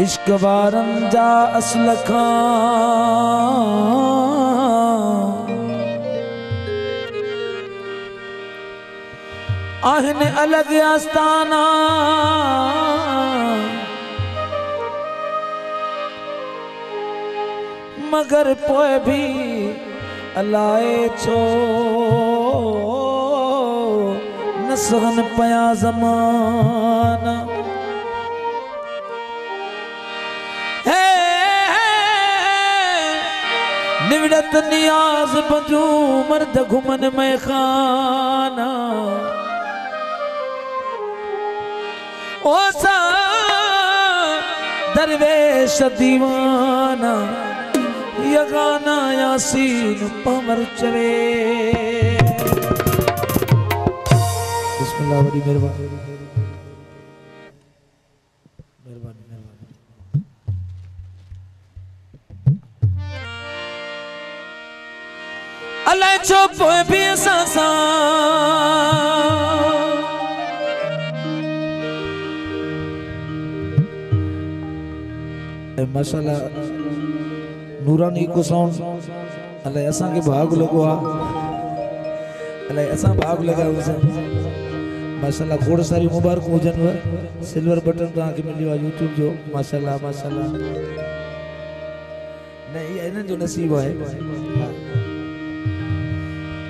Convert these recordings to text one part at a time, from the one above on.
इश्क वारन जा असल आहन अलग आस्ताना मगर पोए भी अलाए छो नसगन पया ज़माना निवड़त नियाज बजू मर्द घुमन में खाना ओसा दरवेश दीवाना यगाना यासीन पमर चवे। बिस्मिल्लाह बड़ी मेहरबानी मेहरबानी मेहरबानी। अल्लाह चुप भी सासा माशाल्लाह नूरानी को साउंड अल्लाह असा के भाग लगो अल्लाह असा भाग लगा उसे माशाल्लाह खोड़ सारी मुबारक हुजन सिल्वर बटन तहां के मिलियो यूट्यूब जो माशाल्लाह माशाल्लाह नहीं ये जो नसीब है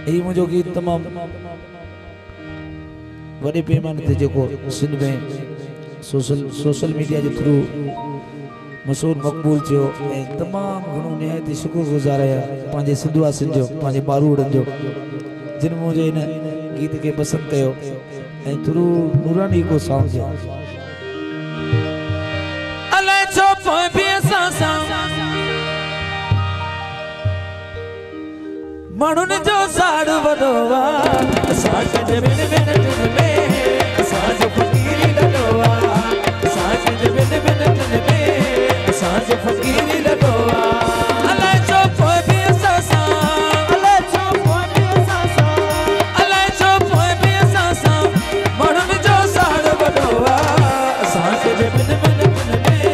यही मुझो गीत तमाम बड़े पैमाने ते जो सिंध में सोशल मीडिया के थ्रू मशहूर मकबूल थियो तमाम घणो निहायत शुक्रगुज़ार है पांजे सिंधवासिन जो पांजे बारूड़न जो जिन मुझे इन गीत के पसंद कयो थ्रू नूरानी को साउंड जो अल्लाह चुप भी सासा मानुन जो साड़ वडोवा साज बिन बिन में साज फकीरी लडोवा साज बिन बिन में साज फकीरी लडोवा अल्लाह चुप भी सासा अल्लाह चुप भी सासा अल्लाह चुप भी सासा मानुन जो साड़ वडोवा साज बिन बिन में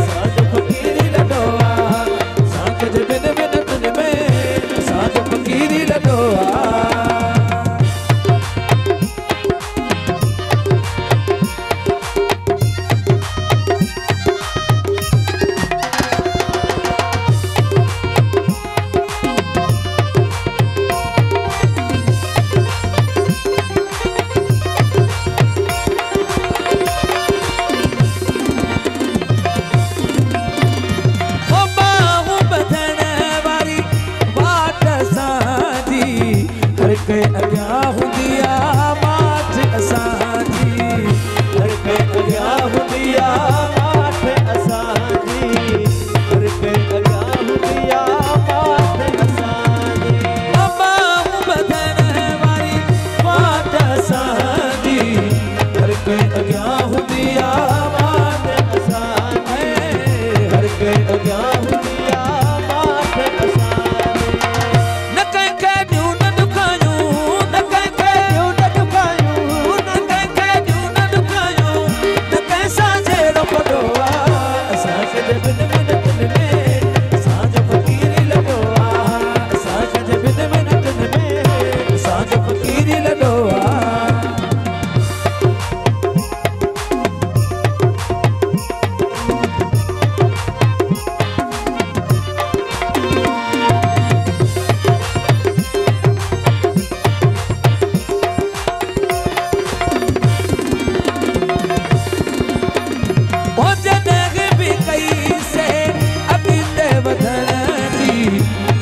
साज फकीरी लडोवा साज बिन बिन में साज फकीरी लडोवा।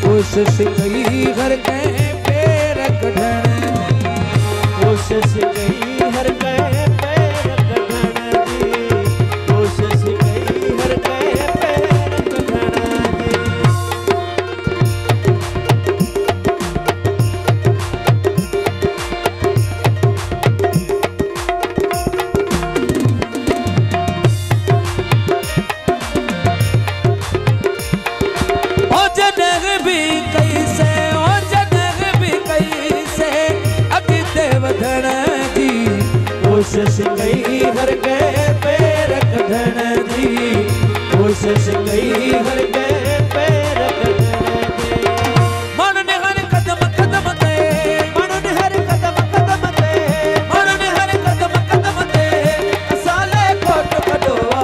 कोशिश कई हर कहीं पैर कढ़ण कोशिश कई हर कहीं पैर कढ़ण कोशिश कई हर कहीं पैर कढ़ण कोशिश कई हर के पैर कढ़ण जी कोशिश कई हर के पैर मन ने हर कदम कदम ते मन ने हर कदम कदम ते मन ने हर कदम कदम ते साले कोट कटोआ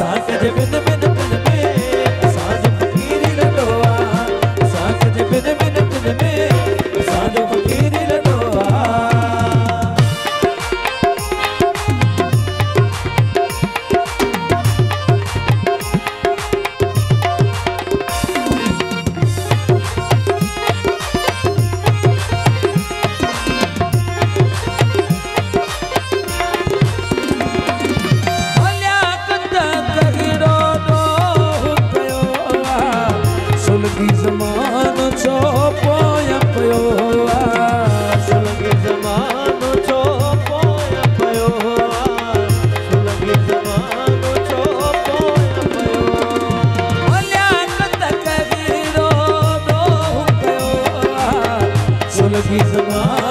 साक जे बिन बिन बिन में साज फकीरी लडोआ साक जे बिन बिन बिन में साज फकीरी लडोआ सुलगी ज़मानो छो पोया पयो सुलगी ज़मानो छो पोया पयो सुलगी ज़मानो छो पोया पयो ओल्या कत कहिरो दो कयो सुलगी ज़मानो